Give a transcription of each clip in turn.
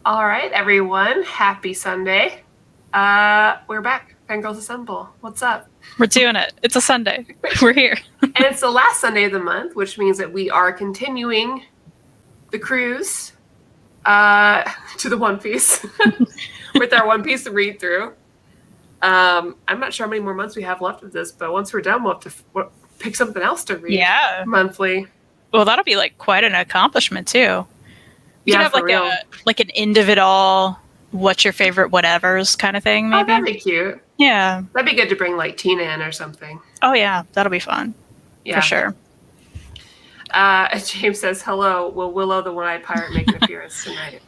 All right, everyone. Happy Sunday. We're back. Fangirlz Assemble. What's up? We're doing it. It's a Sunday. We're here. And it's the last Sunday of the month, which means that we are continuing the cruise to the One Piece with our One Piece to read through. I'm not sure how many more months we have left of this, but once we're done, we'll have to pick something else to read monthly. Well, that'll be like quite an accomplishment too. You Yeah, could have like an individual what's your favorite whatevers kind of thing, maybe. Oh, that'd be cute. Yeah. That'd be good to bring like Tina in or something. Oh yeah, that'll be fun. Yeah. For sure. James says, hello, will Willow the One-Eyed Pirate make an appearance tonight?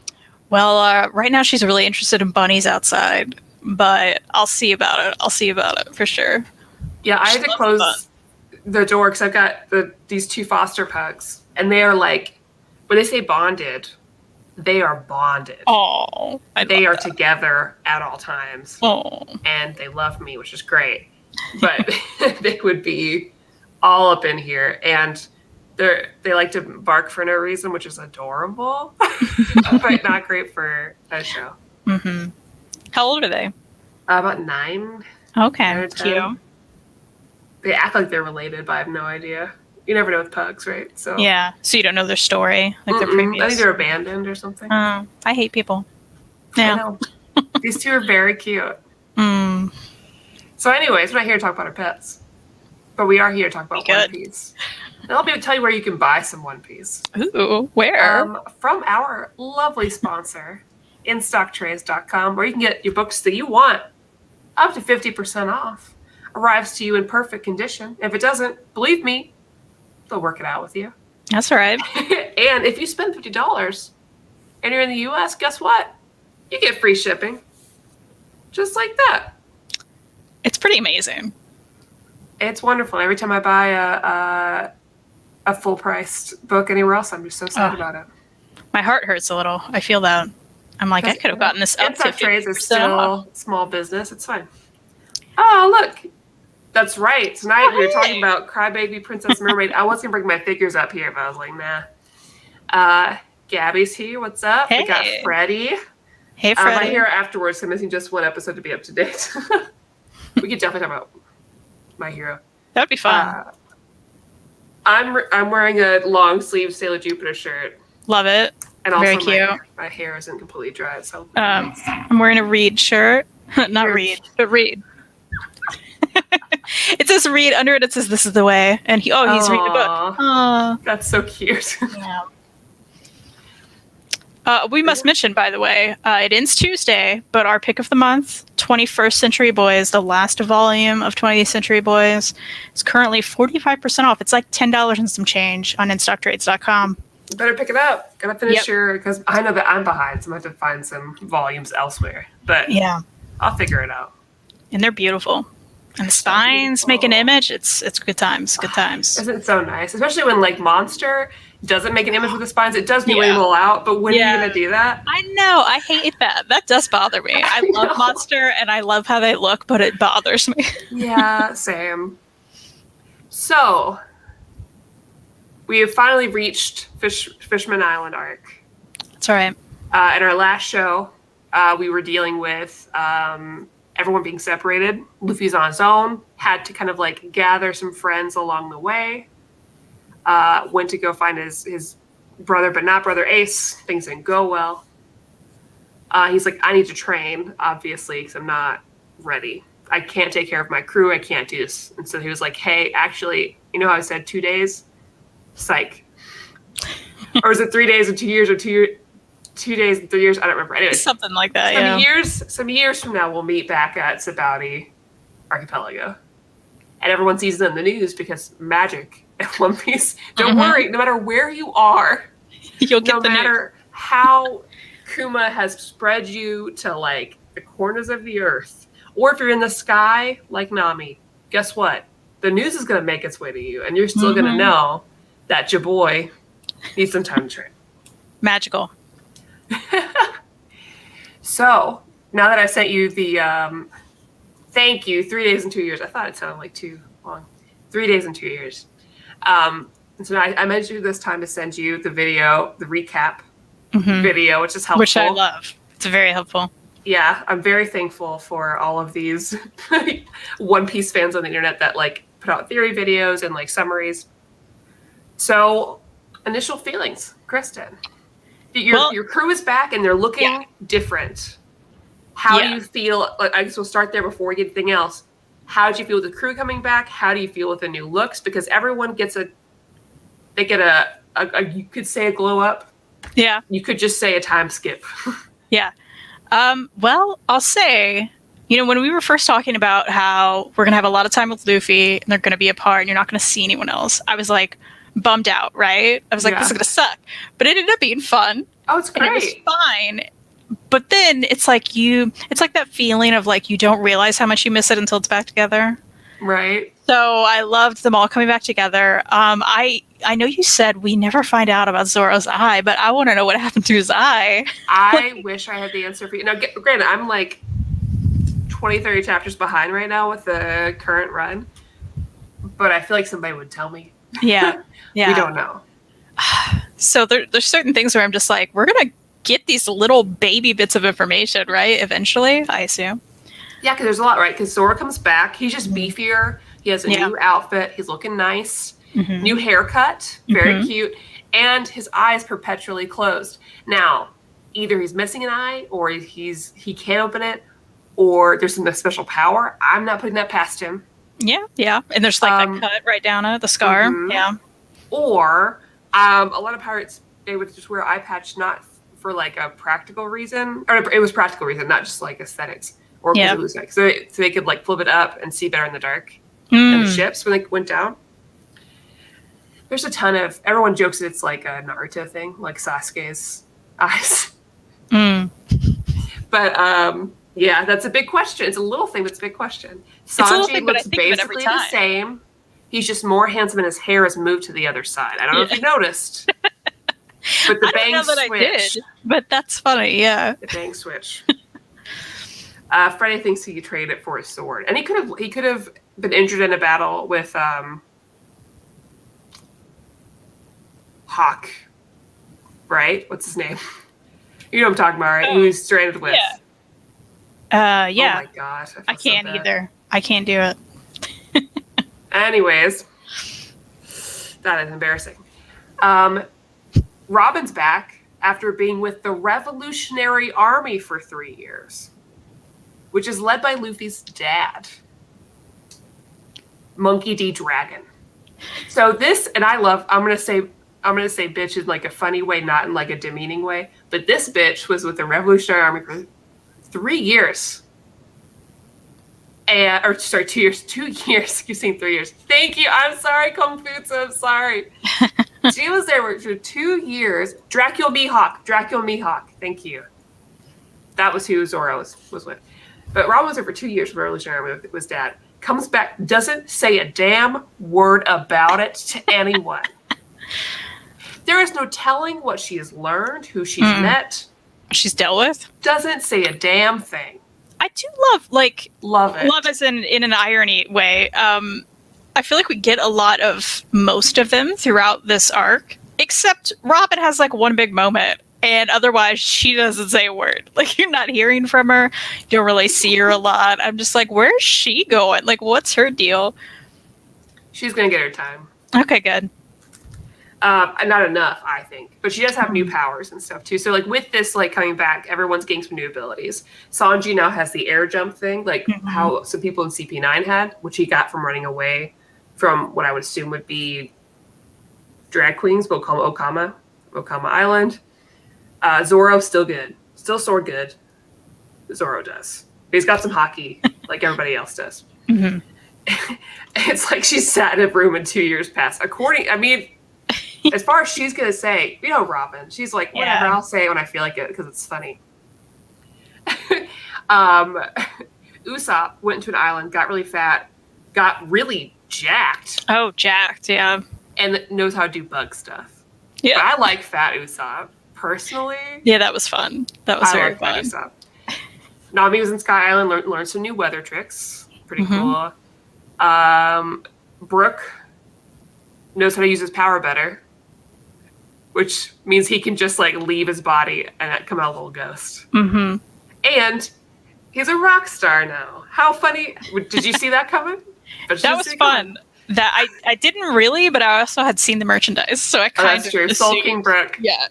Well, right now she's really interested in bunnies outside, but I'll see about it for sure. Yeah, I had to close the door because I've got these two foster pugs, and they are like, when they say bonded, they are bonded. Oh, they are together at all times. Oh, and they love me, which is great. But they would be all up in here, and they like to bark for no reason, which is adorable, but not great for a show. Mm-hmm. How old are they? About 9. Okay, 9 or 10. Cute. They act like they're related, but I have no idea. You never know with pugs, right? So yeah. So you don't know their story, like their previous. I think they're abandoned or something. I hate people. Yeah. I know. These two are very cute. Mm. So, anyways, we're not here to talk about our pets, but we are here to talk about One Piece. And I'll be able to tell you where you can buy some One Piece. Ooh, where? From our lovely sponsor, InStockTrades.com, where you can get your books that you want up to 50% off. Arrives to you in perfect condition. If it doesn't, believe me, they'll work it out with you. That's all right. And if you spend $50 and you're in the U.S., guess what? You get free shipping. Just like that. It's pretty amazing. It's wonderful. Every time I buy a full-priced book anywhere else, I'm just so sad about it. My heart hurts a little. I feel that. I'm like, I could have gotten this up to 50%. Trades is still small business. It's fine. Oh, look. That's right. Tonight we were talking about Crybaby Princess Mermaid. I was going to bring my figures up here, but I was like, nah. Gabby's here. What's up? Hey. We got Freddie. Hey, Freddie. My hero afterwards. I'm missing just one episode to be up to date. We could definitely talk about my hero. That'd be fun. I'm wearing a long sleeve Sailor Jupiter shirt. Love it. And also very cute. My hair isn't completely dry. So I'm wearing a Reed shirt. Not Reed, but Reed. It says Reed under it. It says "This is the way," and he's reading a book. Aww. That's so cute. Yeah. We must mention, by the way, it ends Tuesday, but our pick of the month, 21st Century Boys, the last volume of 20th Century Boys, is currently 45% off. It's like $10 and some change on InStockTrades.com. You better pick it up. Gotta finish because I know that I'm behind, so I'm going to have to find some volumes elsewhere. But yeah, I'll figure it out. And they're beautiful. And the spines make an image. It's good times. Good times. Isn't it so nice? Especially when like Monster doesn't make an image with the spines. It does me way roll out, but when are you gonna do that? I know. I hate that. That does bother me. I love Monster and I love how they look, but it bothers me. Yeah, same. So we have finally reached Fishman Island Arc. That's all right. In our last show, we were dealing with everyone being separated. Luffy's on his own, had to kind of like gather some friends along the way. Went to go find his brother, but not brother Ace. Things didn't go well. He's like, I need to train, obviously, because I'm not ready. I can't take care of my crew. I can't do this. And so he was like, hey, actually, you know how I said 2 days? Psych. Or is it 3 days and 2 years, or 2 days and 3 years? I don't remember. Anyway, something like that. Some years from now, we'll meet back at Sabaody Archipelago, and everyone sees it in the news because magic and One Piece. Don't worry, no matter where you are, you'll get no matter how Kuma has spread you to like the corners of the earth, or if you're in the sky like Nami. Guess what? The news is going to make its way to you, and you're still going to know that your boy needs some time to train. Magical. So now that I sent you the thank you, 3 days and 2 years. I thought it sounded like too long. 3 days and 2 years. And so I mentioned this time to send you the video, the recap video, which is helpful. Which I love. It's very helpful. Yeah, I'm very thankful for all of these One Piece fans on the internet that like put out theory videos and like summaries. So, initial feelings, Kristan. Your crew is back and they're looking different. How do you feel? Like, I guess we'll start there before we get anything else. How did you feel with the crew coming back? How do you feel with the new looks? Because everyone gets a you could say a glow up. Yeah. You could just say a time skip. Yeah. Well, I'll say, when we were first talking about how we're going to have a lot of time with Luffy and they're going to be apart and you're not going to see anyone else, I was like bummed out, right? I was like, this is going to suck. But it ended up being fun. Oh, it's great. And it was fine. But then it's like that feeling of like you don't realize how much you miss it until it's back together. Right. So I loved them all coming back together. I know you said we never find out about Zoro's eye, but I want to know what happened to his eye. I wish I had the answer for you. Now, granted, I'm like 20, 30 chapters behind right now with the current run, but I feel like somebody would tell me. Yeah. Yeah. We don't know. So there's certain things where I'm just like, we're going to get these little baby bits of information, right? Eventually, I assume. Yeah, because there's a lot, right? Because Zoro comes back. He's just beefier. He has a new outfit. He's looking nice. New haircut. Very cute. And his eye is perpetually closed. Now, either he's missing an eye or he can't open it or there's some special power. I'm not putting that past him. Yeah, yeah. And there's like that cut right down it, the scar. Yeah. Or a lot of pirates, they would just wear eye patch not for like a practical reason. Or it was practical reason, not just like aesthetics. Or because it was like so they could like flip it up and see better in the dark. And the ships when they went down. There's a ton of everyone jokes that it's like a Naruto thing, like Sasuke's eyes. But yeah, that's a big question. It's a little thing, but it's a big question. Sanji looks basically the same. He's just more handsome and his hair has moved to the other side. I don't know if you noticed. But the bang switch. But that's funny, yeah. The bang switch. Freddy thinks he could trade it for his sword, and he could have been injured in a battle with Hawk, right? What's his name? You know what I'm talking about, right? Who he's stranded with. Yeah. Oh my gosh, I can't either. I can't do it. Anyways, that is embarrassing. Robin's back after being with the Revolutionary Army for 3 years, which is led by Luffy's dad, Monkey D. Dragon. So this, and I'm gonna say bitch in like a funny way, not in like a demeaning way, but this bitch was with the Revolutionary Army for 3 years. 2 years. 2 years. You're saying 3 years. Thank you. I'm sorry, Konfutsu. I'm sorry. She was there for 2 years. Dracula Mihawk. Thank you. That was who Zoro was with. But Robin was there for 2 years for Revolutionary Army with his dad. Comes back, doesn't say a damn word about it to anyone. There is no telling what she has learned, who she's met. She's dealt with. Doesn't say a damn thing. I do love it. Love as in an irony way. I feel like we get a lot of most of them throughout this arc, except Robin has like one big moment, and otherwise she doesn't say a word. Like, you're not hearing from her. You don't really see her a lot. I'm just like, where's she going? Like, what's her deal? She's gonna get her time. Okay, good. Not enough, I think. But she does have new powers and stuff too. So like with this like coming back, everyone's getting some new abilities. Sanji now has the air jump thing, like how some people in CP9 had, which he got from running away from what I would assume would be drag queens, but we'll call them Okama Island. Zoro still good. Still sword good. Zoro does. But he's got some hockey like everybody else does. It's like she's sat in a room and 2 years passed. As far as she's going to say, Robin, she's like, whatever, I'll say it when I feel like it because it's funny. Usopp went to an island, got really fat, got really jacked. Oh, jacked, yeah. And knows how to do bug stuff. Yeah. But I like fat Usopp, personally. Yeah, that was fun. That was very fun. Usopp. Nami was in Sky Island, learned some new weather tricks. Pretty cool. Brook knows how to use his power better. which means he can just like leave his body and come out a little ghost. Mm-hmm. And he's a rock star now. How funny. Did you see that coming? That was fun. That I didn't really, but I also had seen the merchandise, so I kind of that's true. Soul King Brook. Yeah.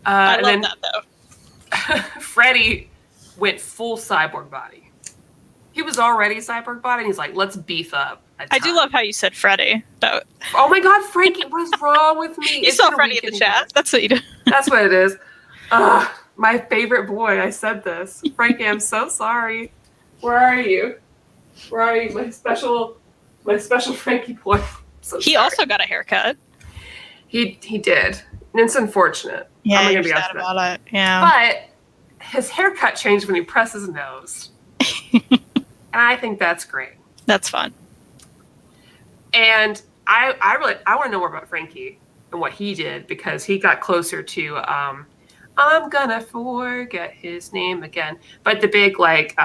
I love that though. Freddy went full cyborg body. He was already cyborg body, and he's like, let's beef up. I do love how you said Freddy. Though. Oh my God, Frankie, what is wrong with me? You saw Freddy in the chat. That's what you did. That's what it is. My favorite boy. I said this. Frankie, I'm so sorry. Where are you? Where are you, my special Frankie boy? He also got a haircut. He did. And it's unfortunate. Yeah, you're sad about it. Yeah. But his haircut changed when he pressed his nose. And I think that's great. That's fun. And I want to know more about Frankie and what he did, because he got closer to I'm gonna forget his name again, but the big like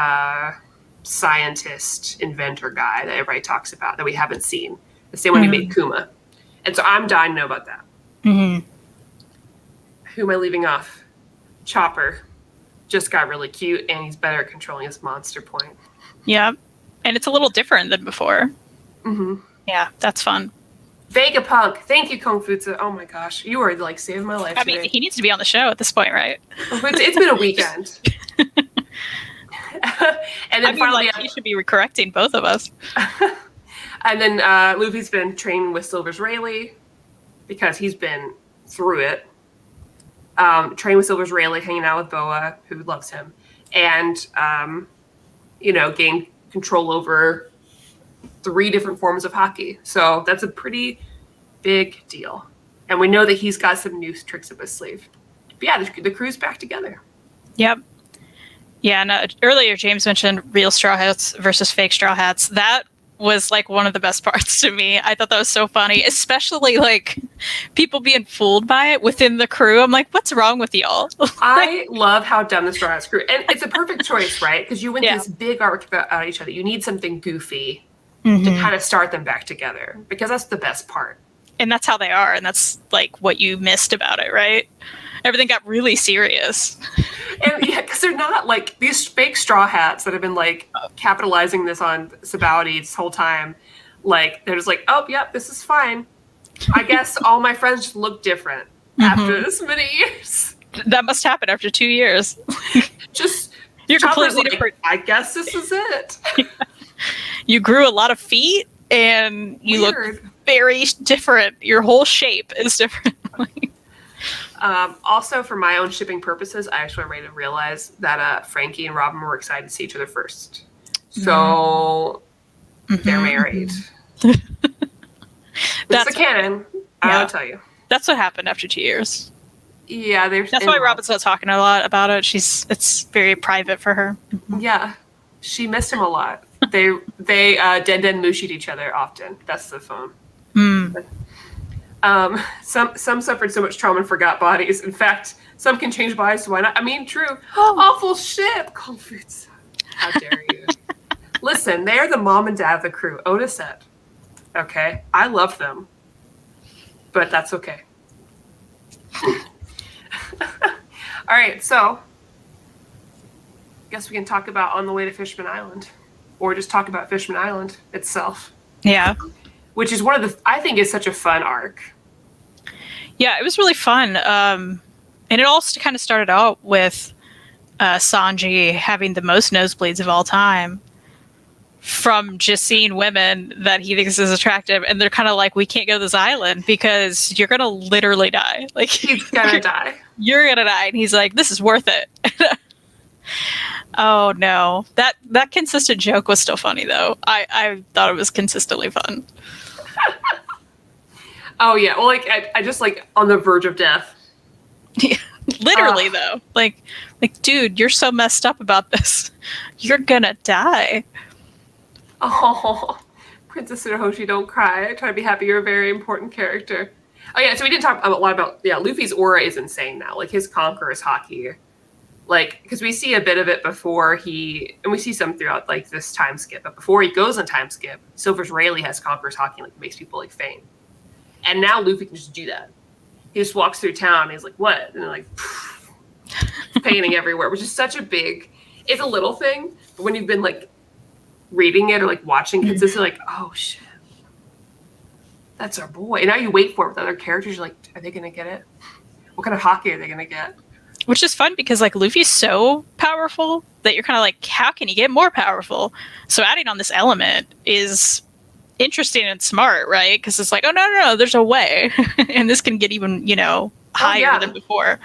scientist inventor guy that everybody talks about that we haven't seen, the same one who made Kuma. And so I'm dying to know about that. Mm-hmm. Who am I leaving off? Chopper just got really cute, and he's better at controlling his monster point. Yeah, and it's a little different than before. Mm-hmm. Yeah, that's fun. Vegapunk, thank you, Kung Fu. Oh my gosh, you are like saving my life. I mean, he needs to be on the show at this point, right? It's been a weekend. And then finally, he should be correcting both of us. And then Luffy's been training with Silver's Rayleigh because he's been through it. Training with Silver's Rayleigh, hanging out with Boa, who loves him, and gain control over 3 different forms of hockey. So that's a pretty big deal. And we know that he's got some new tricks up his sleeve. But yeah, the crew's back together. Yep. Yeah, and earlier James mentioned real Straw Hats versus fake Straw Hats. That was like one of the best parts to me. I thought that was so funny, especially like people being fooled by it within the crew. I'm like, what's wrong with y'all? I love how dumb the Straw Hats crew, and it's a perfect choice, right? Because you went this big arc about each other. You need something goofy to kind of start them back together, because that's the best part. And that's how they are, and that's like what you missed about it, right? Everything got really serious. And yeah, because they're not like these fake Straw Hats that have been like capitalizing this on Sabaody this whole time. Like, they're just like, oh, yep, this is fine. I guess all my friends just look different after this many years. That must happen after 2 years. You're completely different. I guess this is it. You grew a lot of feet, and you look very different. Your whole shape is different. Also, for my own shipping purposes, I actually made to realize that Frankie and Robin were excited to see each other first. So they're married. That's the canon. I'll tell you. That's what happened after 2 years. Yeah, that's why Robin's not talking a lot about it. It's very private for her. Yeah, she missed him a lot. They den mushied each other often. That's the phone. Some suffered so much trauma and forgot bodies. In fact, some can change bodies, so why not? I mean, true. Awful shit. Confoots. How dare you? Listen, they're the mom and dad of the crew. Oda said. Okay? I love them. But that's okay. All right, so I guess we can talk about On the Way to Fishman Island. Or just talk about Fishman Island itself. Yeah. Which is I think is such a fun arc. Yeah, it was really fun. And it all kind of started out with Sanji having the most nosebleeds of all time from just seeing women that he thinks is attractive. And they're kind of like, we can't go to this island because you're going to literally die. Like, he's going to die. You're going to die. And he's like, this is worth it. Oh, no. That consistent joke was still funny, though. I thought it was consistently fun. Oh, yeah. Well, like, I just, like, on the verge of death. Yeah, literally, though. Like, dude, you're so messed up about this. You're gonna die. Oh, Princess Tsuruhoshi, don't cry. I try to be happy. You're a very important character. Oh, yeah, so we didn't talk a lot about... Yeah, Luffy's aura is insane now. Like, his Conqueror's Haki. Like, because we see a bit of it before he... And we see some throughout, like, this time skip. But before he goes on time skip, Silver's Rayleigh has Conqueror's Haki, like, makes people, like, faint. And now Luffy can just do that. he just walks through town and he's like, what? And they're like, painting everywhere, which is such a big, it's a little thing, but when you've been like reading it or like watching consistently, like, oh shit, that's our boy. And now you wait for it with other characters. You're like, are they going to get it? What kind of hockey are they going to get? Which is fun because like Luffy's so powerful that you're kind of like, how can he get more powerful? So adding on this element is interesting and smart, right? Because it's like, oh no, there's a way, and this can get even higher than before.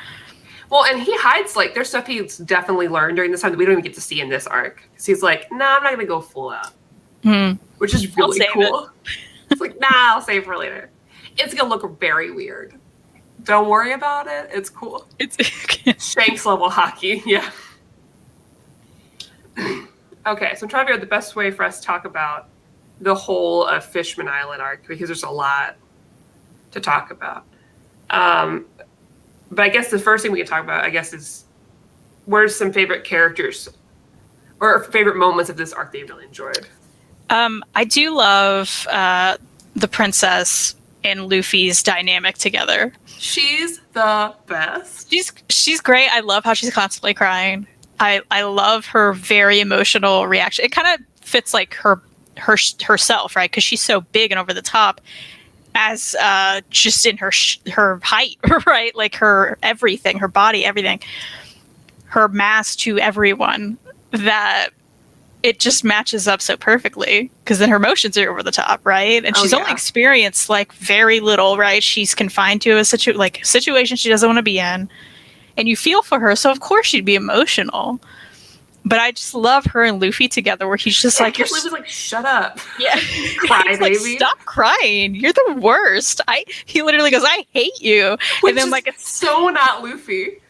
Well, and he hides like there's stuff he's definitely learned during this time that we don't even get to see in this arc. Because he's like, nah, I'm not gonna go full out, which is really cool. It's like, nah, I'll save for later. It's gonna look very weird. Don't worry about it. It's cool. It's Shanks level hockey. Yeah. Okay, so I'm trying to figure out the best way for us to talk about the whole of Fishman Island arc because there's a lot to talk about. But I guess the first thing we can talk about, I guess, is where's some favorite characters or favorite moments of this arc that you really enjoyed? I do love the princess and Luffy's dynamic together. She's the best. She's great. I love how she's constantly crying. I love her very emotional reaction. It kind of fits like herself, right? Because she's so big and over the top, as just in her height, right? Like her everything, her body, everything, her mass to everyone, that it just matches up so perfectly. Because then her emotions are over the top, right? And she's only experienced like very little, right? She's confined to a situation she doesn't want to be in, and you feel for her, so of course she'd be emotional. But I just love her and Luffy together, where he's just like, Luffy's like, shut up. Yeah. Cry, he's baby. Like, stop crying. You're the worst. He literally goes, I hate you. Which and then is like, it's so not Luffy.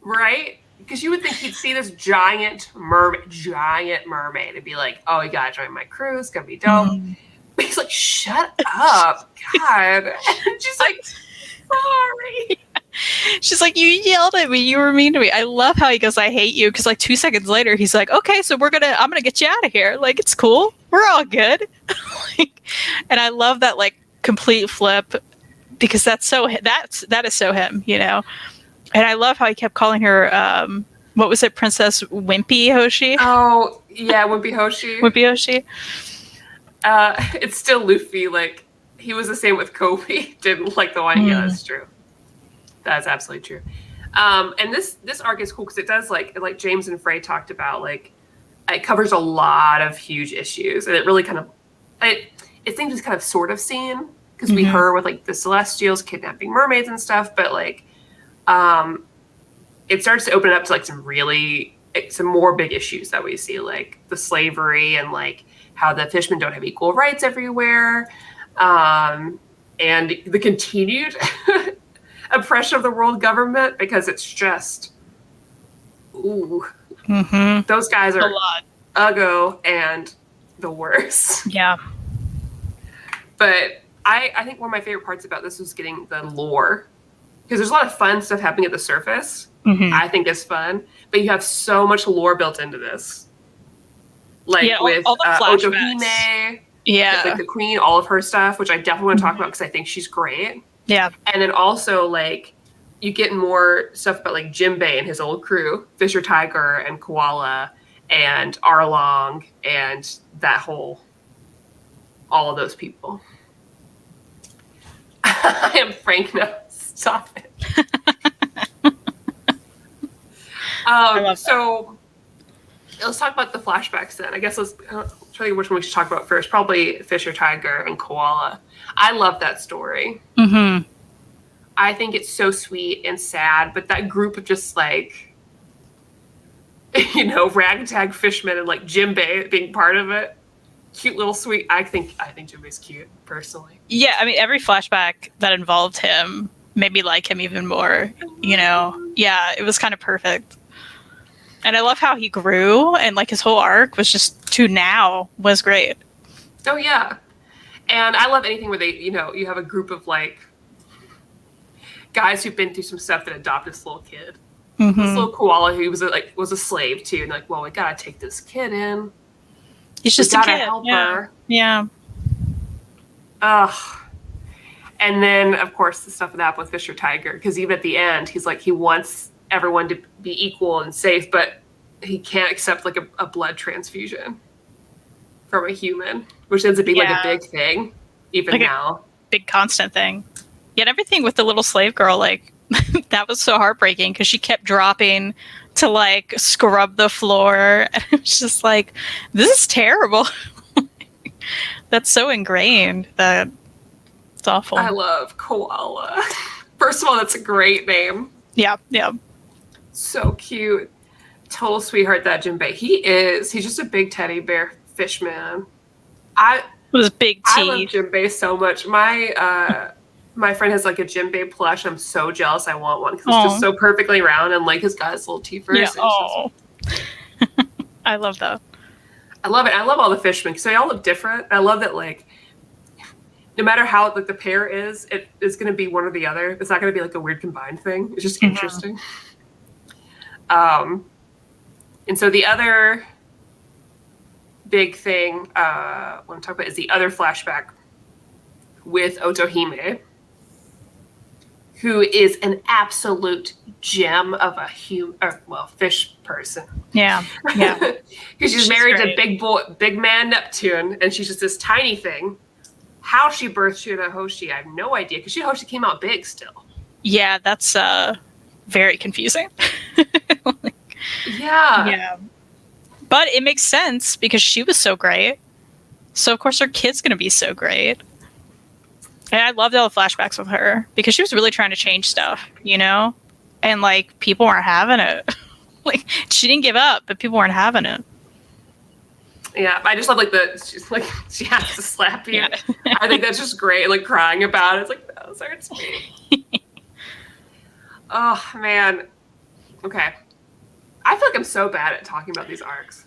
Right? Because you would think he'd see this giant mermaid and be like, oh, you gotta join my crew. It's gonna be dope. But he's like, shut up. God. And she's like, sorry. She's like, you yelled at me. You were mean to me. I love how he goes, I hate you. Because like 2 seconds later, he's like, okay, so I'm gonna get you out of here. Like, it's cool. We're all good. And I love that like complete flip, because that is so him, And I love how he kept calling her, what was it, Princess Wimpy Hoshi? Oh yeah, Wimpy Hoshi. Wimpy Hoshi. It's still Luffy. Like, he was the same with Kobe. Didn't like the one. Yeah, that's true. That's absolutely true. And this arc is cool because it does like James and Frey talked about, like, it covers a lot of huge issues, and it really kind of it seems kind of sort of seen because we heard with like the Celestials kidnapping mermaids and stuff, but like it starts to open it up to like some more big issues that we see, like the slavery and like how the fishmen don't have equal rights everywhere, and the continued oppression of the world government, because it's just those guys are uggo and the worst. Yeah. But I think one of my favorite parts about this was getting the lore, because there's a lot of fun stuff happening at the surface. I think is fun, but you have so much lore built into this, like with all the Otohime, like the queen, all of her stuff, which I definitely want to talk about because I think she's great. Yeah. And then also, like, you get more stuff about, like, Jinbei and his old crew, Fisher Tiger and Koala and Arlong and all of those people. I am Frank, no, stop it. So let's talk about the flashbacks then. I guess let's try to think which one we should talk about first. Probably Fisher Tiger and Koala. I love that story. I think it's so sweet and sad, but that group of just like, ragtag fishmen and like Jinbei being part of it, cute little sweet. I think Jinbei's cute personally. Yeah, I mean, every flashback that involved him made me like him even more. Yeah, it was kind of perfect. And I love how he grew, and like his whole arc was just to now was great. Oh yeah. And I love anything where they, you have a group of like guys who've been through some stuff that adopt this little kid. This little koala who was a slave too, and like, well, we gotta take this kid in. He's just a kid. Help her. Yeah. Ugh. And then, of course, the stuff that happened with Fisher Tiger, because even at the end, he's like, he wants everyone to be equal and safe, but he can't accept like a blood transfusion from a human, which ends up being like a big thing, even like now. Big constant thing. Yet everything with the little slave girl, like, that was so heartbreaking because she kept dropping to like scrub the floor. And it was just like, this is terrible. That's so ingrained that it's awful. I love Koala. First of all, that's a great name. Yeah, yeah. So cute. Total sweetheart, that Jinbei. He's just a big teddy bear fish man. With big teeth. I love Jinbei so much. My friend has like a Jinbei plush. I'm so jealous. I want one because it's just so perfectly round and like he's got his little teeth first. Yeah. I love that. I love it. I love all the fishmen because they all look different. I love that like no matter how like the pair is, it is going to be one or the other. It's not going to be like a weird combined thing. It's just interesting. And so the other big thing I want to talk about is the other flashback with Otohime, who is an absolute gem of a fish person. Yeah, yeah. Because she's married to big man Neptune, and she's just this tiny thing. How she birthed Shirahoshi, I have no idea, because Shirahoshi came out big still. Yeah, that's very confusing. Yeah. But it makes sense because she was so great. So of course her kid's gonna be so great. And I loved all the flashbacks with her because she was really trying to change stuff, you know? And like people weren't having it. Like she didn't give up, but people weren't having it. Yeah, I just love like she's like she has to slap you. Yeah. I think that's just great, like crying about it. It's like that hurts me. Oh man. Okay. I feel like I'm so bad at talking about these arcs.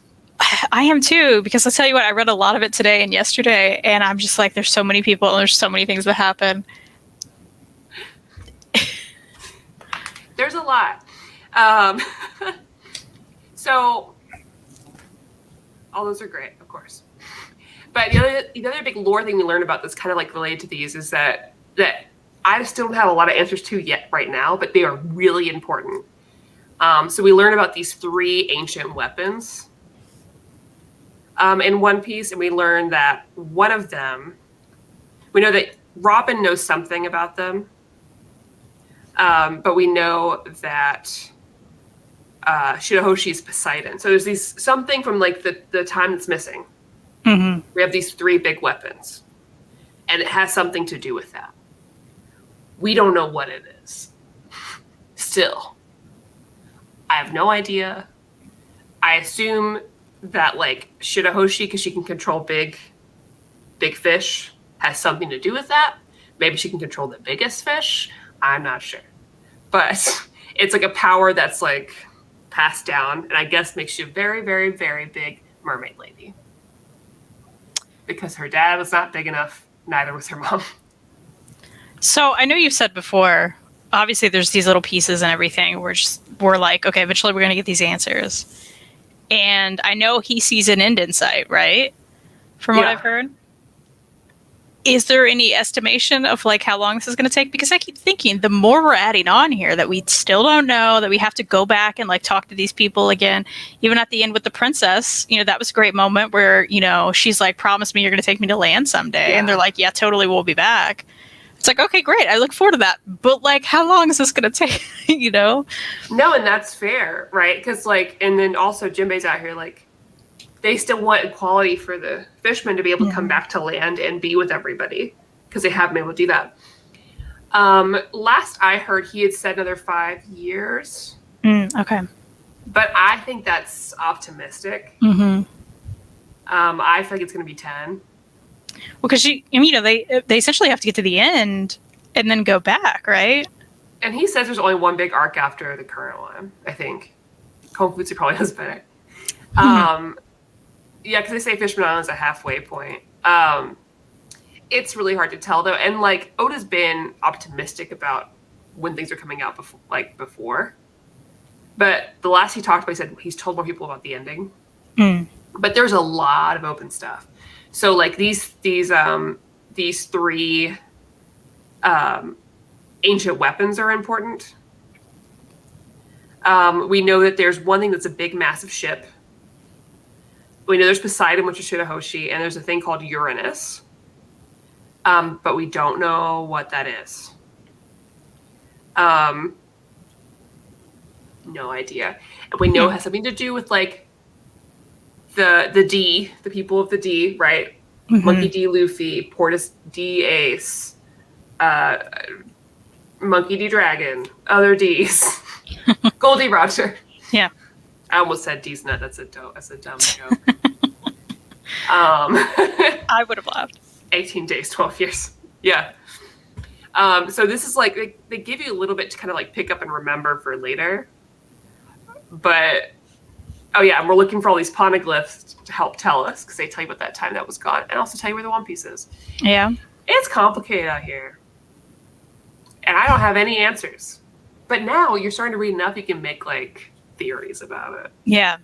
I am too, because I'll tell you what, I read a lot of it today and yesterday, and I'm just like, there's so many people and there's so many things that happen. There's a lot. So, all those are great, of course. But the other big lore thing we learn about that's kind of like related to these is that I still don't have a lot of answers to yet right now, but they are really important. So we learn about these 3 ancient weapons in One Piece, and we learn that one of them, we know that Robin knows something about them, but we know that Shirahoshi is Poseidon. So there's something from like the time that's missing. Mm-hmm. We have these 3 big weapons, and it has something to do with that. We don't know what it is. Still. I have no idea. I assume that like Shirahoshi, because she can control big fish, has something to do with that. Maybe she can control the biggest fish. I'm not sure. But it's like a power that's like passed down, and I guess makes you a very, very, very big mermaid lady. Because her dad was not big enough, neither was her mom. So I know you've said before, obviously there's these little pieces and everything. We're like, okay, eventually we're going to get these answers. And I know he sees an end in sight, right? From what I've heard. Is there any estimation of like how long this is going to take? Because I keep thinking the more we're adding on here that we still don't know, that we have to go back and like talk to these people again. Even at the end with the princess, you know, that was a great moment where, you know, she's like, promise me you're going to take me to land someday. And they're like, yeah, totally, we'll be back. It's like, okay, great. I look forward to that. But like, how long is this going to take? You know? No, and that's fair, right? Because like, and then also Jinbei's out here like, they still want equality for the fishermen to be able to come back to land and be with everybody because they haven't been able to do that. Last I heard, he had said another 5 years. Okay. But I think that's optimistic. Mm-hmm. I feel like it's going to be 10. Well, because you know, they essentially have to get to the end and then go back, right? And he says there's only one big arc after the current one, I think. Konfutsu probably knows better. Yeah, because they say Fishman Island is a halfway point. It's really hard to tell, though. And, like, Oda's been optimistic about when things are coming out before. But the last he talked about, he said he's told more people about the ending. But there's a lot of open stuff. So, like, these 3 Ancient weapons are important. We know that there's one thing that's a big, massive ship. We know there's Poseidon, which is Shirahoshi, and there's a thing called Uranus. But we don't know what that is. No idea. And we know it has something to do with like the D, the people of the D, right? Mm-hmm. Monkey D. Luffy, Portis D. Ace, Monkey D. Dragon, other D's, Goldie Roger. Yeah, I almost said D's nut. That's a dumb joke. I would have laughed. 18 days, 12 years. Yeah. So this is like they give you a little bit to kind of like pick up and remember for later. But oh yeah, and we're looking for all these poneglyphs to help tell us, because they tell you about that time that was gone, and also tell you where the One Piece is. Yeah. It's complicated out here. And I don't have any answers. But now you're starting to read enough, you can make like theories about it. Yeah.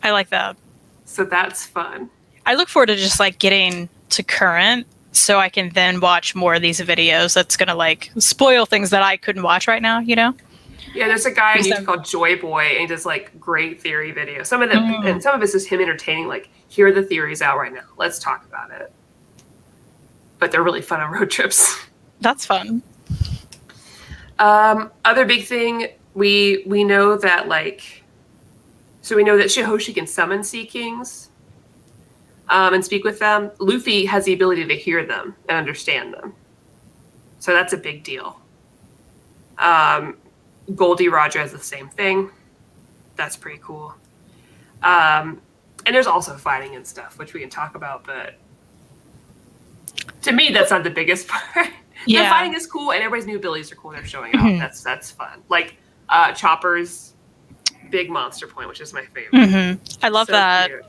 I like that. So that's fun. I look forward to just like getting to current so I can then watch more of these videos that's going to like spoil things that I couldn't watch right now, you know? Yeah, there's a guy on YouTube called Joy Boy, and he does like great theory videos. Some of them, and some of it's just him entertaining. Like, here are the theories out right now. Let's talk about it. But they're really fun on road trips. That's fun. Other big thing, we know that like, so we know that Shihoshi can summon Sea Kings, and speak with them. Luffy has the ability to hear them and understand them, so that's a big deal. Goldie Roger has the same thing. That's pretty cool. And there's also fighting and stuff, which we can talk about, but to me, that's not the biggest part. Yeah. The fighting is cool, and everybody's new abilities are cool. They're showing off. That's fun. Like Chopper's big monster point, which is my favorite. Mm-hmm. I love that. Cute.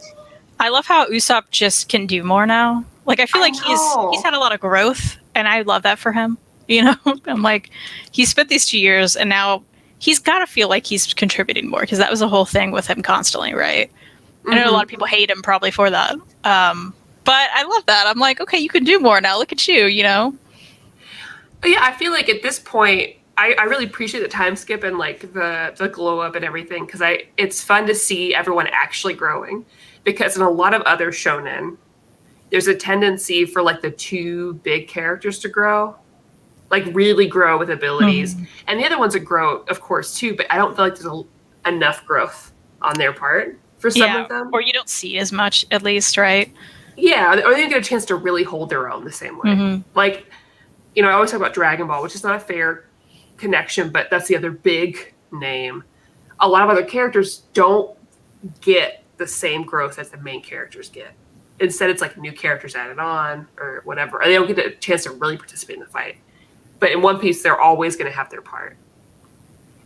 I love how Usopp just can do more now. Like, I feel like he's had a lot of growth, and I love that for him. You know, I'm like, he spent these 2 years, and now he's got to feel like he's contributing more, because that was the whole thing with him constantly, right? Mm-hmm. I know a lot of people hate him probably for that. But I love that. I'm like, okay, you can do more now. Look at you, you know? Yeah, I feel like at this point, I really appreciate the time skip and like the glow up and everything, because it's fun to see everyone actually growing. Because in a lot of other shonen, there's a tendency for like the two big characters to grow. Like really grow with abilities, and the other ones that grow, of course, too. But I don't feel like there's enough growth on their part for some of them, or you don't see as much, at least, right? Yeah, or they don't get a chance to really hold their own the same way. Mm-hmm. Like, you know, I always talk about Dragon Ball, which is not a fair connection, but that's the other big name. A lot of other characters don't get the same growth as the main characters get. Instead, it's like new characters added on or whatever, or they don't get a chance to really participate in the fight. But in One Piece, they're always going to have their part.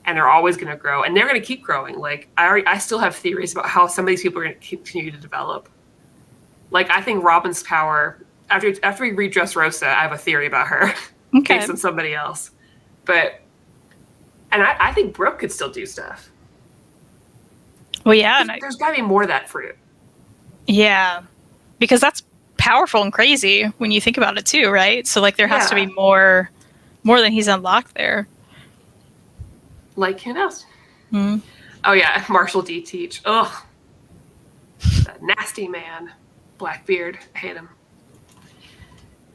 And they're always going to grow. And they're going to keep growing. Like, I still have theories about how some of these people are going to continue to develop. Like, I think Robin's power, after we read Dressrosa, I have a theory about her. Okay. Based on somebody else. But, and I think Brooke could still do stuff. Well, yeah. There's got to be more of that fruit. Yeah. Because that's powerful and crazy when you think about it, too, right? So, like, there has to be more than he's unlocked there. Like who knows? Mm-hmm. Oh yeah, Marshall D. Teach. Ugh. That nasty man. Blackbeard. I hate him.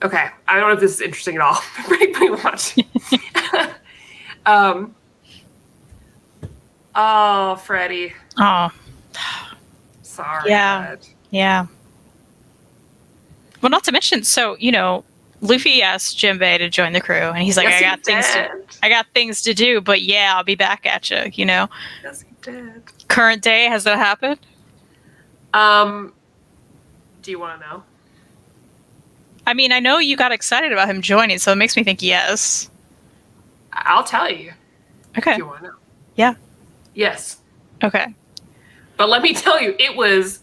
Okay. I don't know if this is interesting at all. Pretty much. Oh, Freddie. Oh. Sorry. Yeah. Dad. Yeah. Well, not to mention, so, you know, Luffy asked Jinbei to join the crew, and he's like, yes, I got things to do, but yeah, I'll be back at you, you know? Yes, he did. Current day, has that happened? Do you want to know? I mean, I know you got excited about him joining, so it makes me think yes. I'll tell you. Okay. Do you want to know? Yeah. Yes. Okay. But let me tell you, it was...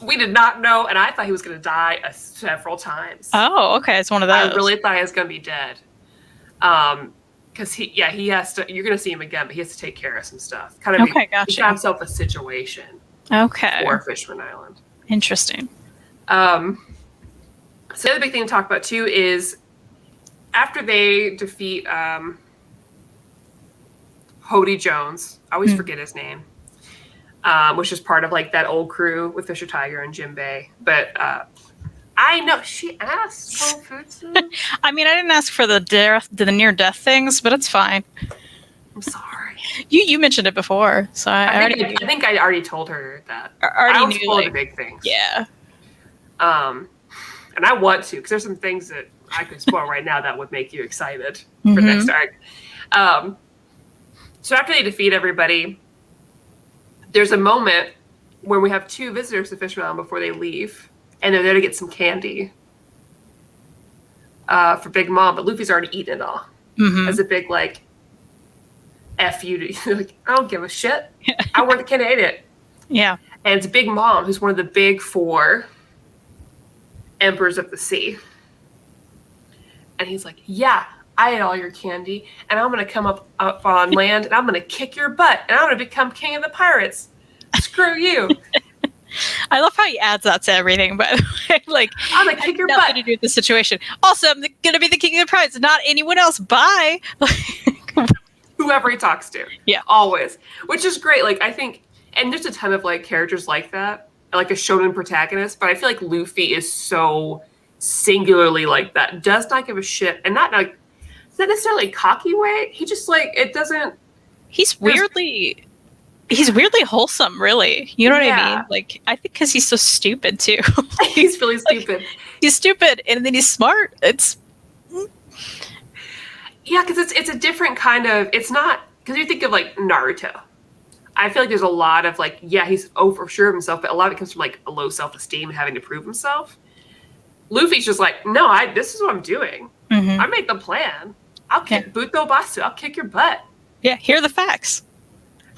We did not know, and I thought he was going to die several times. Oh, okay. It's one of those. I really thought he was going to be dead. Because he has to, you're going to see him again, but he has to take care of some stuff. Okay, gotcha. He got himself a situation. Okay. For Fishman Island. Interesting. So the other big thing to talk about, too, is after they defeat Hody Jones, I always forget his name, which is part of like that old crew with Fisher Tiger and Jinbei. But I know she asked Konfutsu. I mean, I didn't ask for the near death things, but it's fine. I'm sorry. You mentioned it before, so I think I already told her that. I don't knew spoil the big things. Yeah. And I want to, because there's some things that I could spoil right now that would make you excited for the next arc. So after they defeat everybody, there's a moment where we have 2 visitors to Fishman Island before they leave, and they're there to get some candy for Big Mom, but Luffy's already eaten it all. As a big, like, F you to, like, I don't give a shit. I want the candy, ate it. Yeah. And it's Big Mom, who's one of the big 4 Emperors of the Sea. And he's like, yeah, I ate all your candy, and I'm going to come up on land, and I'm going to kick your butt, and I'm going to become king of the pirates. Screw you. I love how he adds that to everything, but like, I'm going to kick your butt. Nothing to do with the situation. Also, I'm going to be the king of the pirates, not anyone else. Bye. Whoever he talks to. Yeah. Always. Which is great. Like, I think, and there's a ton of like characters like that, like a shonen protagonist, but I feel like Luffy is so singularly like that. Does not give a shit, and not like, it's not necessarily a cocky way. He just like, it doesn't. He's weirdly wholesome, really. You know what I mean? Like, I think because he's so stupid too. He's really stupid. He's stupid, and then he's smart. It's because it's a different kind of. It's not because you think of like Naruto. I feel like there's a lot of like, yeah, he's oversure of himself, but a lot of it comes from like a low self-esteem and having to prove himself. Luffy's just like, no, this is what I'm doing. I made the plan. I'll kick Buto Basu. I'll kick your butt. Yeah, here are the facts.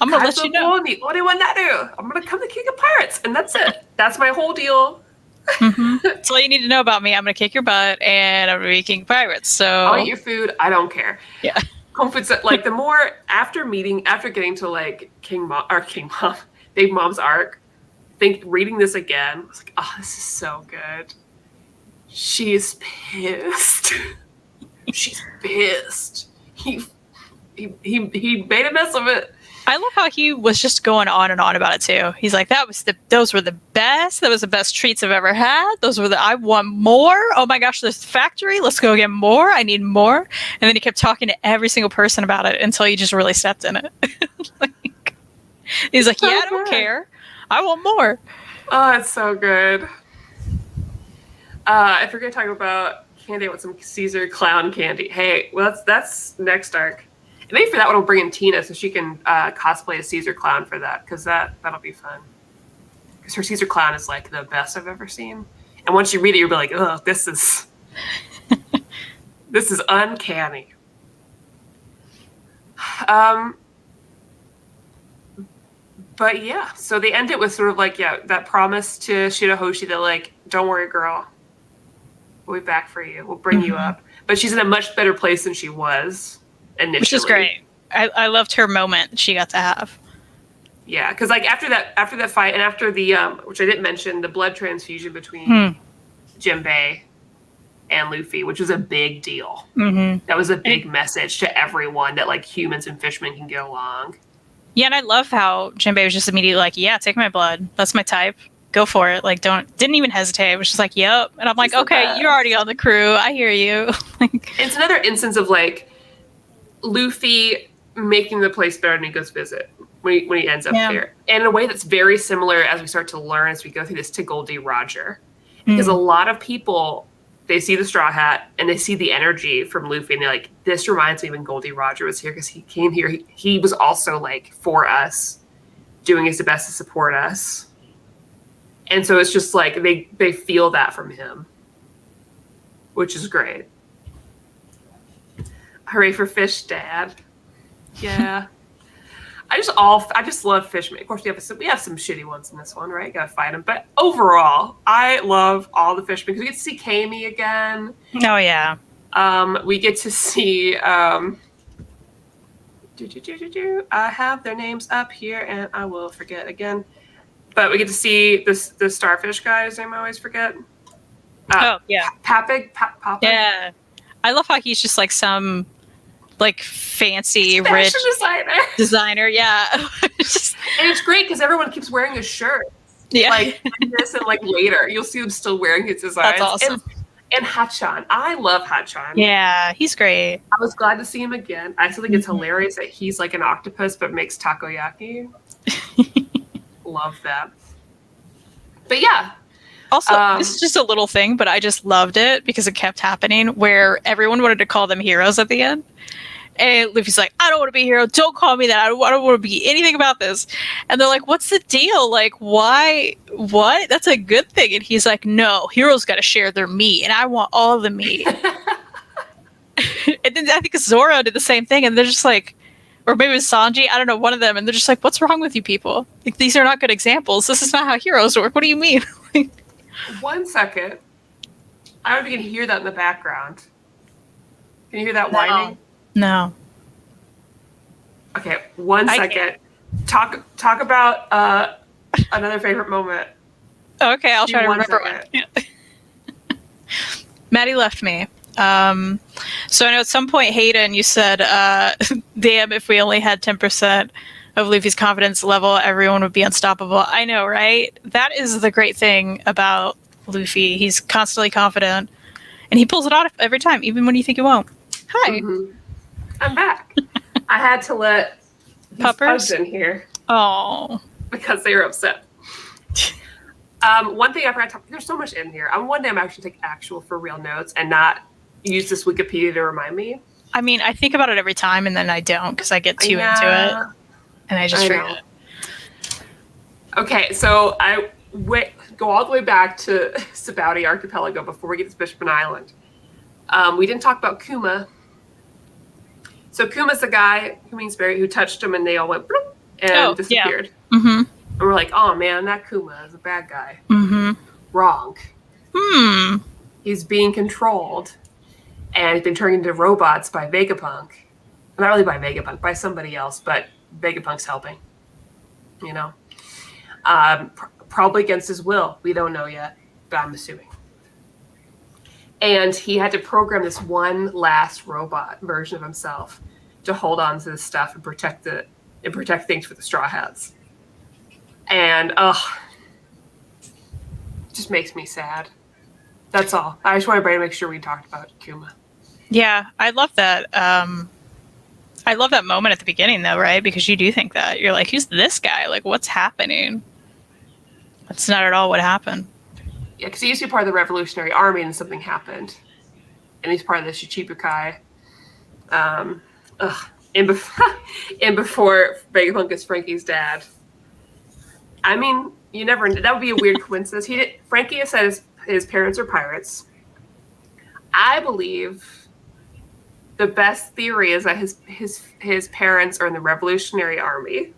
I'm gonna let you know. I'm gonna come to King of Pirates, and that's it. That's my whole deal. That's all you need to know about me. I'm gonna kick your butt, and I'm gonna be King of Pirates. So I'll eat your food. I don't care. Yeah. Like the more after getting to like Big Mom's arc, reading this again, I was like, oh, this is so good. She's pissed. She's pissed. He made a mess of it. I love how he was just going on and on about it too. He's like, those were the best. That was the best treats I've ever had. I want more. Oh my gosh, this factory. Let's go get more. I need more. And then he kept talking to every single person about it until he just really stepped in it. He's like, I don't care. I want more. Oh, it's so good. I forget to talk about candy. I want some Caesar clown candy. Hey, well, that's next arc. And maybe for that one, we'll bring in Tina so she can cosplay a Caesar clown for that, because that'll be fun. Because her Caesar clown is like the best I've ever seen. And once you read it, you'll be like, oh, this is uncanny. But yeah, so they end it with sort of like, that promise to Shirahoshi that like, don't worry, girl. We'll be back for you. We'll bring you up. But she's in a much better place than she was initially. Which is great. I loved her moment she got to have. Yeah, because like after that fight and after the which I didn't mention, the blood transfusion between Jinbei and Luffy, which was a big deal. That was a big message to everyone that like humans and fishmen can get along. Yeah, and I love how Jinbei was just immediately like, yeah, take my blood. That's my type. Go for it. Like, didn't even hesitate. It was just like, yep. And I'm like, okay, you're already on the crew. I hear you. It's another instance of like Luffy making the place better than he goes visit when he ends up there. And in a way that's very similar as we start to learn as we go through this to Goldie Roger. Because a lot of people, they see the Straw Hat and they see the energy from Luffy and they're like, this reminds me when Goldie Roger was here, because he came here. He was also like for us, doing his best to support us. And so it's just like they feel that from him, which is great. Hooray for Fish Dad. Yeah. I just love Fishman. Of course, we have some shitty ones in this one, right? Gotta fight them. But overall, I love all the Fishmen because we get to see Kami again. Oh, yeah. We get to see... I have their names up here, and I will forget again. But we get to see the starfish guy, whose name I always forget. Yeah. Papig? Yeah. I love how he's just like some like fancy Fashion rich designer. Yeah. And it's great because everyone keeps wearing his shirt. Yeah. Like this and like later, you'll see them still wearing his designs. That's awesome. And Hachan. I love Hachan. Yeah, he's great. I was glad to see him again. I still think it's hilarious that he's like an octopus but makes takoyaki. Love that. But yeah. Also, this is just a little thing, but I just loved it because it kept happening where everyone wanted to call them heroes at the end. And Luffy's like, I don't want to be a hero. Don't call me that. I don't want to be anything about this. And they're like, what's the deal? Like, why? What? That's a good thing. And he's like, no, heroes got to share their meat. And I want all of the meat. And then I think Zoro did the same thing. And they're just like, or maybe it was Sanji. I don't know, one of them. And they're just like, what's wrong with you people? Like, these are not good examples. This is not how heroes work. What do you mean? 1 second. I don't know if you can hear that in the background. Can you hear that whining? No. Okay, 1 second. Talk about another favorite moment. Okay, I'll try to remember one. Yeah. Maddie left me. So I know at some point, Hayden, you said, damn, if we only had 10% of Luffy's confidence level, everyone would be unstoppable. I know, right? That is the great thing about Luffy. He's constantly confident, and he pulls it off every time, even when you think he won't. Hi. Mm-hmm. I'm back. I had to let puppers in here. Oh. Because they were upset. One thing I forgot to talk, there's so much in here. One day I'm actually take actual for real notes and not use this Wikipedia to remind me. I mean, I think about it every time and then I don't because I get too into it. And I just forget. Okay, so I go all the way back to Sabaudi Archipelago before we get to Fishman Island. We didn't talk about Kuma. So Kuma's the guy, Kuma's Berry, who touched him and they all went bloop and disappeared. Yeah. Mm-hmm. And we're like, oh man, that Kuma is a bad guy. Mm-hmm. Wrong. He's being controlled and he's been turned into robots by Vegapunk. Not really by Vegapunk, by somebody else, but Vegapunk's helping. You know? Probably against his will. We don't know yet, but I'm assuming. And he had to program this one last robot version of himself to hold on to this stuff and protect it and protect things for the Straw Hats. And it just makes me sad. That's all. I just wanted to make sure we talked about Kuma. Yeah, I love that. I love that moment at the beginning, though, right? Because you do think that. You're like, who's this guy? Like, what's happening? That's not at all what happened. Yeah, because he used to be part of the Revolutionary Army and something happened. And he's part of the Shichibukai. And before Vegapunk is Frankie's dad. I mean, you never. That would be a weird coincidence. Frankie says his parents are pirates. I believe the best theory is that his parents are in the Revolutionary Army.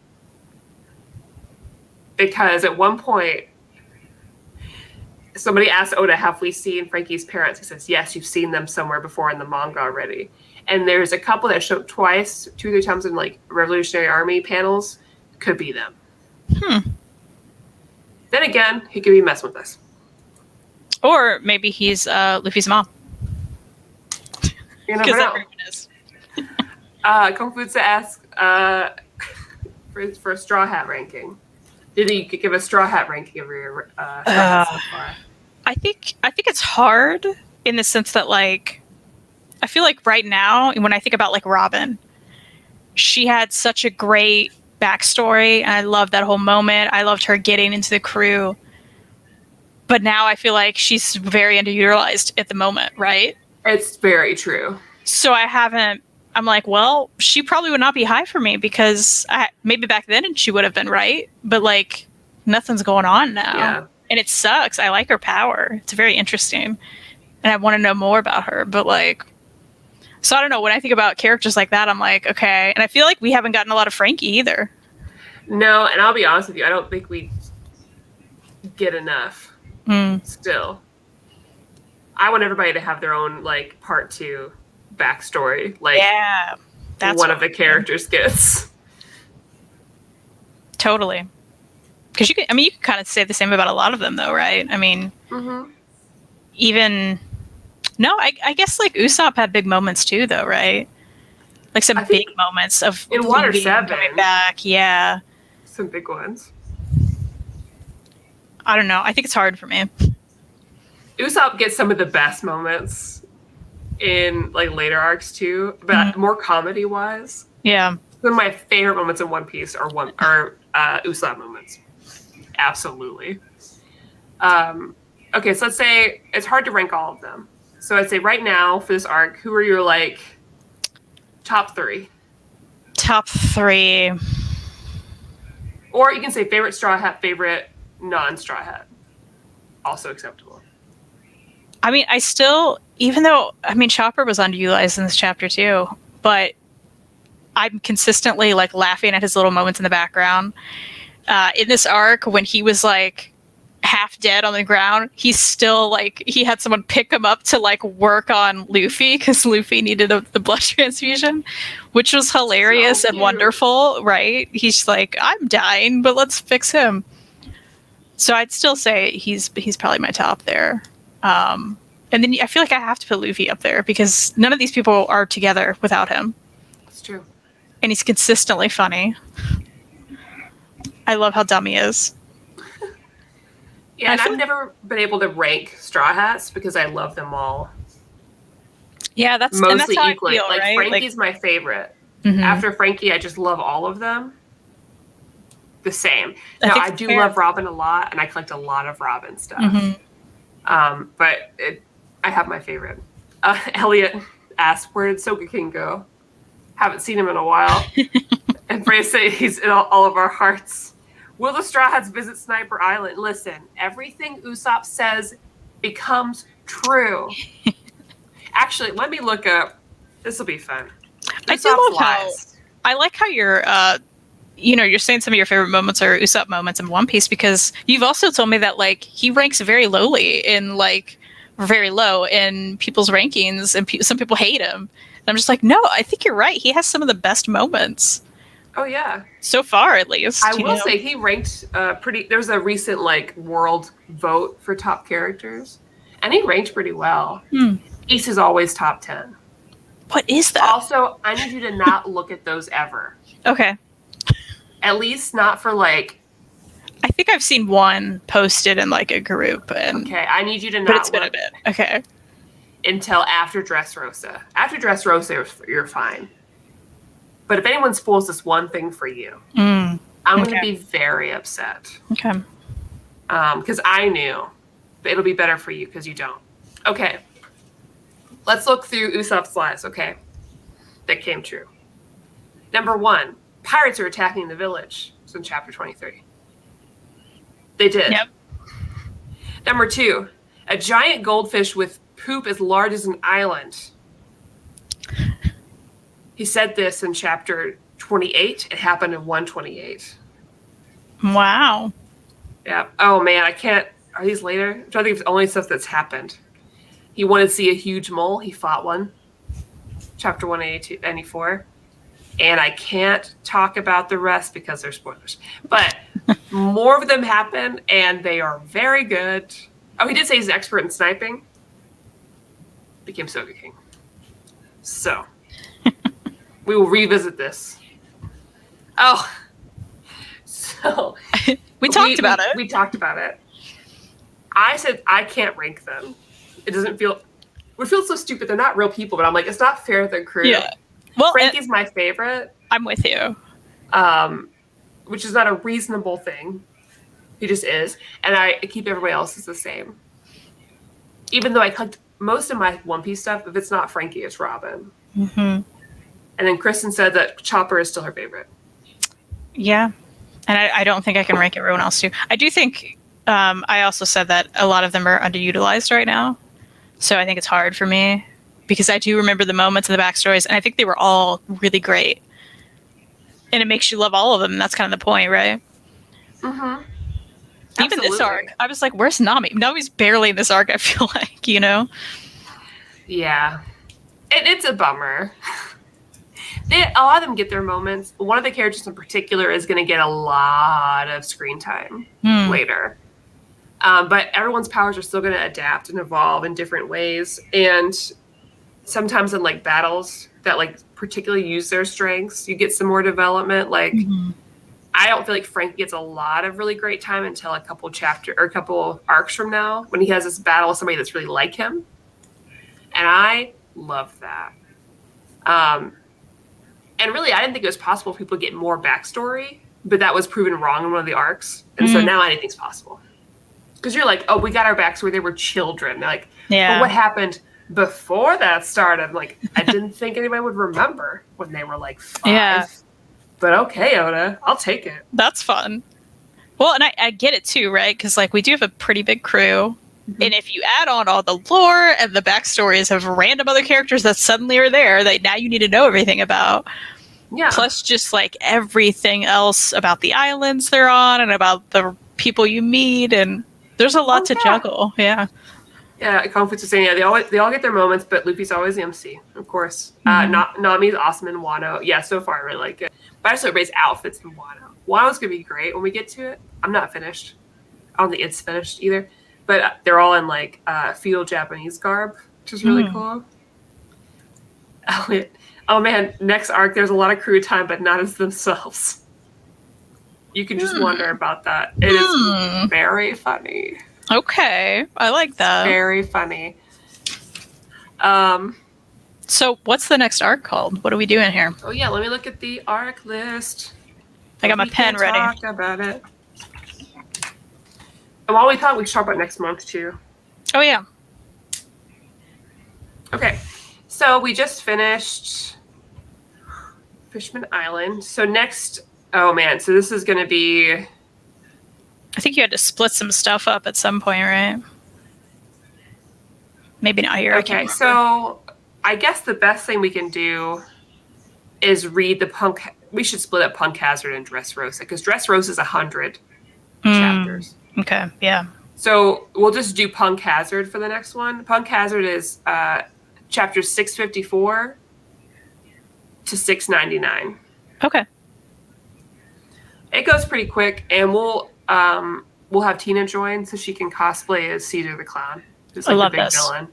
Because at one point, somebody asked Oda, have we seen Frankie's parents? He says, yes, you've seen them somewhere before in the manga already. And there's a couple that show up twice, 2 or 3 times in like Revolutionary Army panels. Could be them. Then again, he could be messing with us. Or maybe he's Luffy's mom. You never know. Everyone is. Kongfutsu asks for a Straw Hat ranking. Did you give a Straw Hat ranking of your Straw Hat so far? I think it's hard in the sense that, like, I feel like right now, when I think about, like, Robin, she had such a great backstory, and I loved that whole moment. I loved her getting into the crew. But now I feel like she's very underutilized at the moment, right? It's very true. So I'm like, well, she probably would not be high for me because maybe back then she would have been, right? But, like, nothing's going on now. Yeah. And it sucks. I like her power. It's very interesting. And I want to know more about her. But, like, so I don't know. When I think about characters like that, I'm like, okay. And I feel like we haven't gotten a lot of Frankie either. No, and I'll be honest with you. I don't think we get enough still. I want everybody to have their own, like, part 2 backstory. Like, yeah, that's one of the characters gets. Totally. Because you can kind of say the same about a lot of them, though, right? I mean, even No, I guess like Usopp had big moments too, though, right? Like some big moments of in Water Luffy 7 coming back. Yeah, some big ones. I don't know. I think it's hard for me. Usopp gets some of the best moments in like later arcs too, but more comedy wise. Yeah. Some of my favorite moments in One Piece are Usopp moments. Absolutely. Okay, so let's say it's hard to rank all of them. So I'd say right now for this arc, who are your like top 3? Top 3. Or you can say favorite Straw Hat, favorite non-Straw Hat. Also acceptable. I mean, even though, Chopper was underutilized in this chapter too, but I'm consistently like laughing at his little moments in the background. In this arc, when he was like half dead on the ground, he's still like, he had someone pick him up to like work on Luffy because Luffy needed the blood transfusion, which was hilarious and wonderful, right? He's like, I'm dying, but let's fix him. So I'd still say he's probably my top there. And then I feel like I have to put Luffy up there because none of these people are together without him. That's true. And he's consistently funny. I love how dumb he is. Yeah, and I've never been able to rank Straw Hats because I love them all. Yeah, that's mostly how equally. I feel, like right? Frankie's my favorite. Mm-hmm. After Frankie, I just love all of them. The same. Now I do love Robin a lot, and I collect a lot of Robin stuff. Mm-hmm. But I have my favorite. Elliot asked, "Where did Soga King go? Haven't seen him in a while." And Freya say he's in all of our hearts. Will the Straw Hats visit Sniper Island? Listen, everything Usopp says becomes true. Actually, let me look up. This will be fun. I do love how I like how you're you're saying some of your favorite moments are Usopp moments in One Piece because you've also told me that like he ranks very lowly in like very low in people's rankings and some people hate him. And I'm just like, no, I think you're right. He has some of the best moments. Oh yeah, so far at least. I will say he ranked pretty. There's a recent like world vote for top characters, and he ranked pretty well. Ace is always top 10. What is that? Also, I need you to not look at those ever. Okay. At least not for like. I think I've seen one posted in like a group. Okay, I need you to not. But it's been a bit. Okay. Until after Dressrosa. After Dressrosa, you're fine. But if anyone spoils this one thing for you, I'm going to be very upset. Okay. Because I knew. But it'll be better for you because you don't. Okay. Let's look through Usopp's lies, okay? That came true. Number 1, pirates are attacking the village. It's in chapter 23. They did. Yep. Number 2, a giant goldfish with poop as large as an island. He said this in chapter 28. It happened in 128. Wow. Yeah. Oh, man, I can't. Are these later? I'm trying to think of only stuff that's happened. He wanted to see a huge mole. He fought one. Chapter 194. And I can't talk about the rest because they're spoilers. But more of them happen, and they are very good. Oh, he did say he's an expert in sniping. Became Soga King. So... we will revisit this. Oh, so we talked about it. We talked about it. I said I can't rank them. It doesn't feel. It feels so stupid. They're not real people, but I'm like, it's not fair to the crew. Yeah. Well, Frankie's my favorite. I'm with you. Which is not a reasonable thing. He just is, and I keep everybody else's the same. Even though I collect most of my One Piece stuff, if it's not Frankie, it's Robin. Mm-hmm. And then Kristan said that Chopper is still her favorite. Yeah. And I don't think I can rank everyone else too. I do think I also said that a lot of them are underutilized right now. So I think it's hard for me because I do remember the moments and the backstories, and I think they were all really great. And it makes you love all of them. And that's kind of the point, right? Mm-hmm. Even this arc, I was like, where's Nami? Nami's barely in this arc, I feel like, Yeah. It's a bummer. A lot of them get their moments. One of the characters in particular is going to get a lot of screen time later. But everyone's powers are still going to adapt and evolve in different ways. And sometimes in like battles that like particularly use their strengths, you get some more development. Like I don't feel like Frank gets a lot of really great time until a couple arcs from now when he has this battle with somebody that's really like him. And I love that. And really, I didn't think it was possible for people to get more backstory, but that was proven wrong in one of the arcs. And so now anything's possible. Because you're like, oh, we got our backstory. They were children. They're like, but what happened before that started? I'm like, I didn't think anybody would remember when they were like 5. Yeah. But okay, Oda, I'll take it. That's fun. Well, and I get it too, right? Because like we do have a pretty big crew. And if you add on all the lore and the backstories of random other characters that suddenly are there that now you need to know everything about, plus just like everything else about the islands they're on and about the people you meet, and there's a lot to juggle. Yeah, Kung Fu saying they all get their moments, but Luffy's always the MC, of course. Nami's awesome in Wano. Yeah, so far I really like it. But I just everybody's outfits in Wano. Wano's gonna be great when we get to it. I'm not finished. I don't think it's finished either. But they're all in like feudal Japanese garb, which is really cool. Oh man, next arc there's a lot of crew time, but not as themselves. You can just wonder about that. It is very funny. Okay, I like that. Very funny. So what's the next arc called? What are we doing here? Oh yeah, let me look at the arc list. I got my pen ready. Talk about it. And while we talk, we should talk about next month too. Oh yeah. Okay, so we just finished Fishman Island. So next, oh man, so this is going to be. I think you had to split some stuff up at some point, right? Maybe not here. Okay, so I guess the best thing we can do is read the Punk. We should split up Punk Hazard and Dressrosa because Dressrosa is 100 chapters. Okay, yeah. So we'll just do Punk Hazard for the next one. Punk Hazard is chapters 654 to 699. Okay. It goes pretty quick, and we'll have Tina join so she can cosplay as Caesar the Clown, who's like the big villain.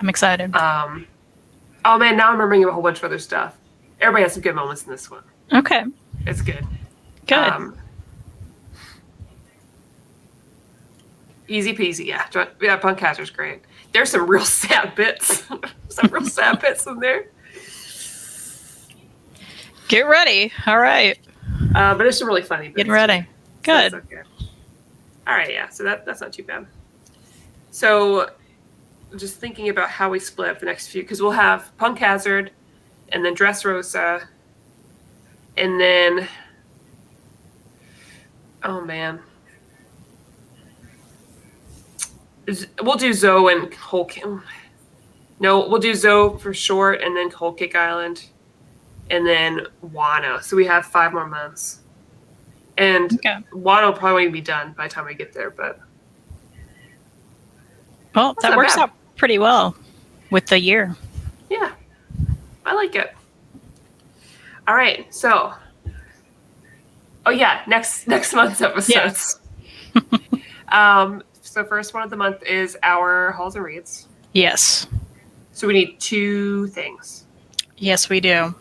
I'm excited. Oh man, now I'm remembering a whole bunch of other stuff. Everybody has some good moments in this one. Okay. It's good. Good. Easy peasy, yeah. Yeah, Punk Hazard's great. There's some real sad bits. In there. Get ready. All right. But there's some really funny bits. Get ready. Good. So okay. All right, yeah. So that's not too bad. So just thinking about how we split up the next few, because we'll have Punk Hazard, and then Dressrosa, and then oh man. We'll do Zoe and Whole Cake. No, we'll do Zoe for short, and then Whole Cake Island, and then Wano. So we have 5 more months. And Wano probably won't be done by the time we get there, but well, that works out pretty well with the year. Yeah, I like it. All right, so next month's episodes. Yeah. So first one of the month is our Halls and Reads. Yes. So we need 2 things. Yes, we do.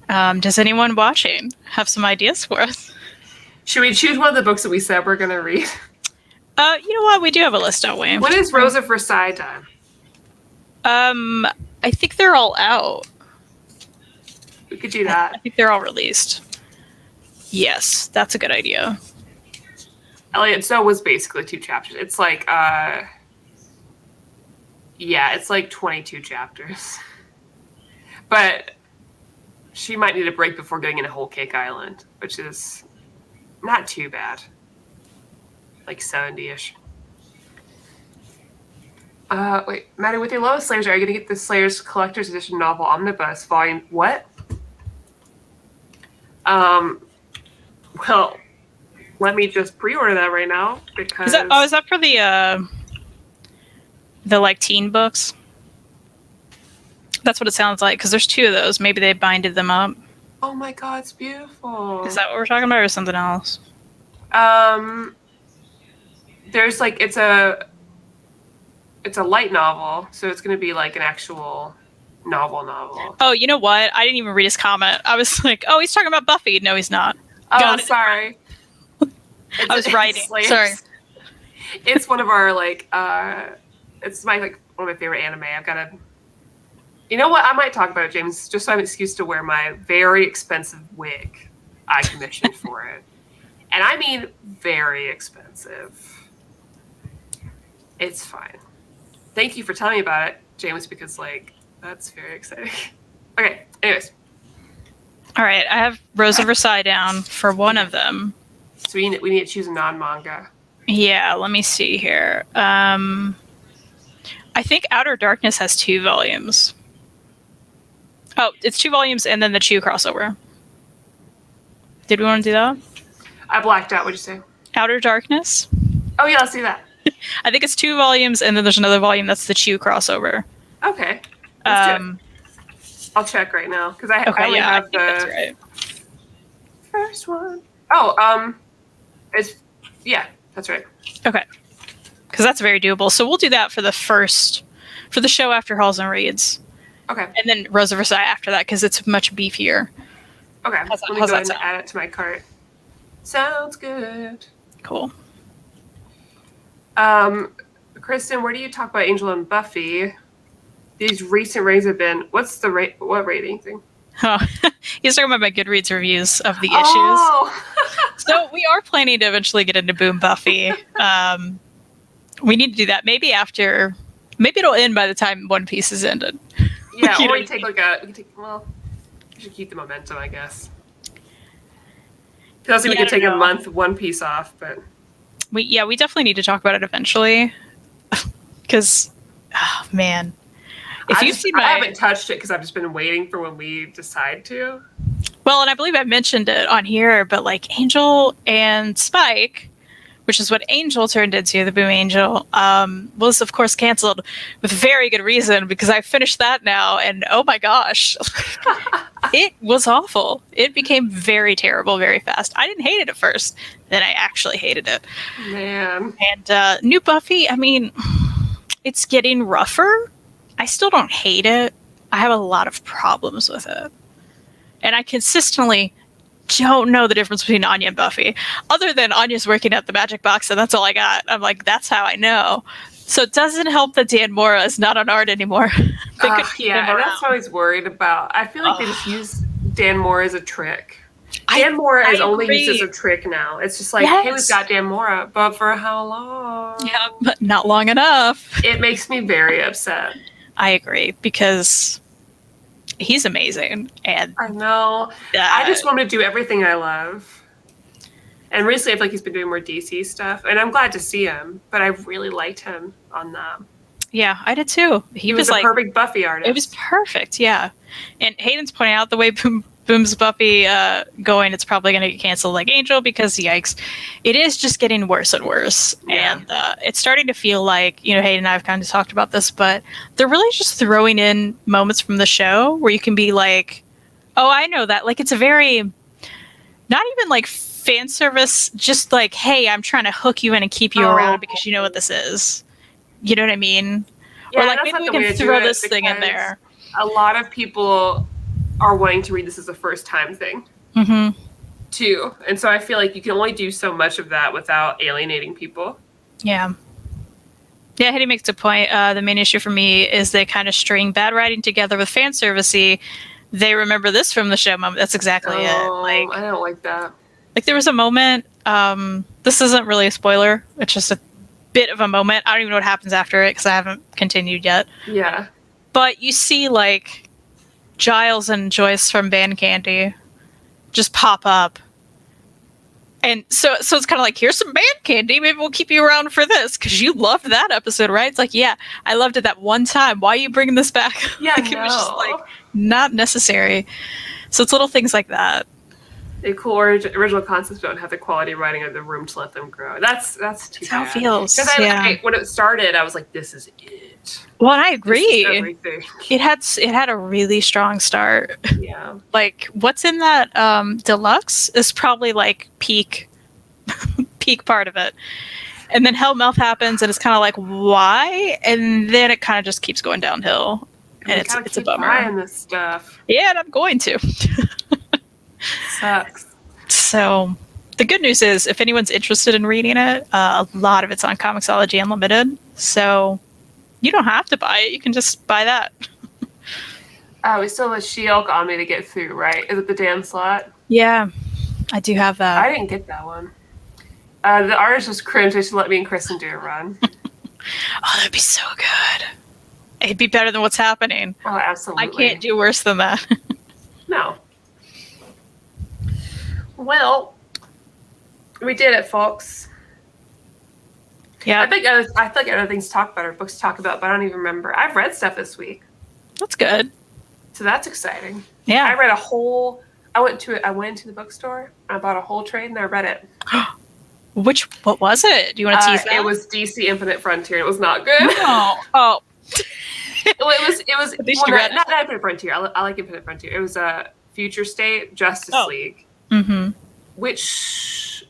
Does anyone watching have some ideas for us? Should we choose one of the books that we said we're going to read? You know what? We do have a list, don't we? When is Rosa for Sidon? I think they're all out. We could do that. I think they're all released. Yes, that's a good idea. Elliot So was basically 2 chapters. It's like, it's like 22 chapters. But she might need a break before getting into Whole Cake Island, which is not too bad. Like 70-ish. Wait, Maddie, with your lowest Slayers, are you going to get the Slayers Collector's Edition novel Omnibus Volume... What? Well... Let me just pre-order that right now because... Is that for the like teen books? That's what it sounds like, because there's 2 of those. Maybe they binded them up. Oh my god, it's beautiful. Is that what we're talking about or something else? there's like it's a light novel, so it's going to be like an actual novel. Oh, you know what? I didn't even read his comment. I was like, oh, he's talking about Buffy. No, he's not. Oh, sorry. I was writing. Sorry. It's one of our it's one of my favorite anime. I've got to. You know what? I might talk about it, James, just so I have an excuse to wear my very expensive wig I commissioned for it. And I mean very expensive. It's fine. Thank you for telling me about it, James, because that's very exciting. Okay, anyways. All right, I have Rose of Versailles down for one of them. So we need to choose a non-manga. Yeah, let me see here. I think Outer Darkness has 2 volumes. Oh, it's 2 volumes and then the Chew crossover. Did we want to do that? I blacked out. What'd you say? Outer Darkness? Oh, yeah, let's do that. I think it's 2 volumes and then there's another volume that's the Chew crossover. Okay. Let's do it. I'll check right now because I only have that's right. First one. Oh, that's right. Okay. Because that's very doable. So we'll do that for the show after Halls and Reads. Okay. And then Rose of Versailles after that because it's much beefier. Okay. Let me go ahead and add it to my cart. Sounds good. Cool. Kristan, where do you talk about Angel and Buffy? These recent ratings have been, what rating thing? Oh, he's talking about my Goodreads reviews of the issues. So we are planning to eventually get into Boom Buffy. We need to do that. Maybe it'll end by the time One Piece is ended. Yeah, or we should keep the momentum, I guess. Also, we could take a month One Piece off, but we definitely need to talk about it eventually. Because, oh man. I haven't touched it because I've just been waiting for when we decide to. Well, and I believe I mentioned it on here, but Angel and Spike, which is what Angel turned into, the Boom Angel, was of course canceled with very good reason because I finished that now and oh my gosh, it was awful. It became very terrible very fast. I didn't hate it at first, then I actually hated it. Man. And new Buffy, I mean, it's getting rougher. I still don't hate it. I have a lot of problems with it. And I consistently don't know the difference between Anya and Buffy. Other than Anya's working at the magic box, and that's all I got. I'm like, that's how I know. So it doesn't help that Dan Mora is not on art anymore. That's what I was worried about. I feel like they just use Dan Mora as a trick. Dan Mora is only used as a trick now. It's just hey, we've got Dan Mora, but for how long? Yeah, but not long enough. It makes me very upset. I agree, because he's amazing. And I know. I just want to do everything I love. And recently I feel like he's been doing more DC stuff. And I'm glad to see him. But I really liked him on that. Yeah, I did too. He was a perfect Buffy artist. It was perfect, yeah. And Hayden's pointing out the way Boom's Buffy going, it's probably going to get canceled like Angel because, yikes, it is just getting worse and worse. Yeah. And it's starting to feel like, Hayden and I have kind of talked about this, but they're really just throwing in moments from the show where you can be like, oh, I know that. It's a very, not even fan service, just hey, I'm trying to hook you in and keep you around because you know what this is. You know what I mean? Yeah, or maybe we can throw this thing in there. A lot of people are wanting to read this as a first time thing too, and so I feel like you can only do so much of that without alienating people. Yeah, Hetty makes a point. The main issue for me is they kind of string bad writing together with fan servicey. They remember this from the show moment. That's exactly it. I don't like that. There was a moment, this isn't really a spoiler, it's just a bit of a moment. I don't even know what happens after it because I haven't continued yet. Yeah, but you see Giles and Joyce from Band Candy just pop up. And so it's kind of here's some Band Candy. Maybe we'll keep you around for this because you loved that episode, right? It's yeah, I loved it that one time. Why are you bringing this back? Yeah, It was just not necessary. So it's little things like that. The cool original concepts don't have the quality writing of the room to let them grow. That's too bad. How it feels. Because when it started, I was like, this is it. Well, and I agree. This is everything. It had a really strong start. Yeah. What's in that deluxe is probably peak part of it. And then Hellmouth happens, and it's kind of like, why? And then it kind of just keeps going downhill, and it's a bummer. Buying this stuff. Yeah, and I'm going to. Sucks. So the good news is, if anyone's interested in reading it, a lot of it's on Comixology Unlimited, so you don't have to buy it. You can just buy that. We still have a She-Hulk on me to get through, right? Is it the Dan slot? Yeah, I do have that. I didn't get that one. The artist was cringe. They should let me and Kristan do a run. Oh, that'd be so good. It'd be better than what's happening. Oh, absolutely. I can't do worse than that. No. Well, we did it, folks. Yeah, I think other things to talk about or books to talk about, but I don't even remember. I've read stuff this week, that's good. so that's exciting. Yeah, I read a whole. I went to the bookstore. I bought a whole trade and I read it. What was it? Do you want to tease that? It was DC Infinite Frontier. It was not good. No. Oh. It was. At least you read it. Not Infinite Frontier. I like Infinite Frontier. It was a Future State Justice League, which,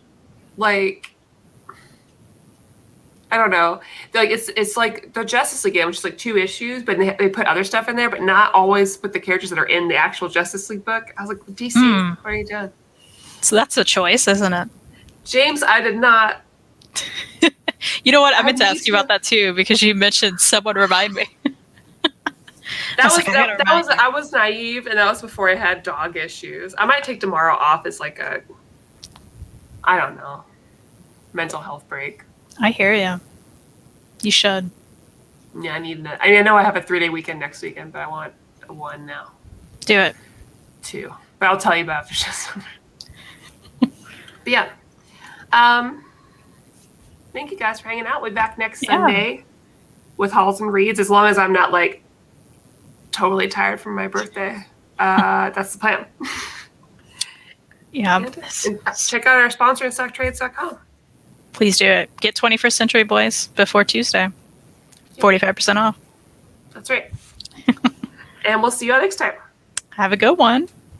like, I don't know. Like it's like the Justice League game, which is like 2 issues, but they put other stuff in there, but not always with the characters that are in the actual Justice League book. I was like, DC, what are you doing? So that's a choice, isn't it? James, I did not. You know what? I meant to ask you about that too, because you mentioned someone remind me. I was naive, and that was before I had dog issues. I might take tomorrow off as like a, I don't know, mental health break. I hear you. You should. Yeah, I need that. I mean, I know I have a 3-day weekend next weekend, but I want 1 now. Do it. 2. But I'll tell you about it. But yeah. Thank you guys for hanging out. We'll be back next Sunday with Halls and Reads, as long as I'm not like totally tired from my birthday. That's the plan. Yeah. And check out our sponsor at StockTrades.com. Please do it. Get 21st Century Boys before Tuesday. 45% off. That's right. And we'll see you all next time. Have a good one.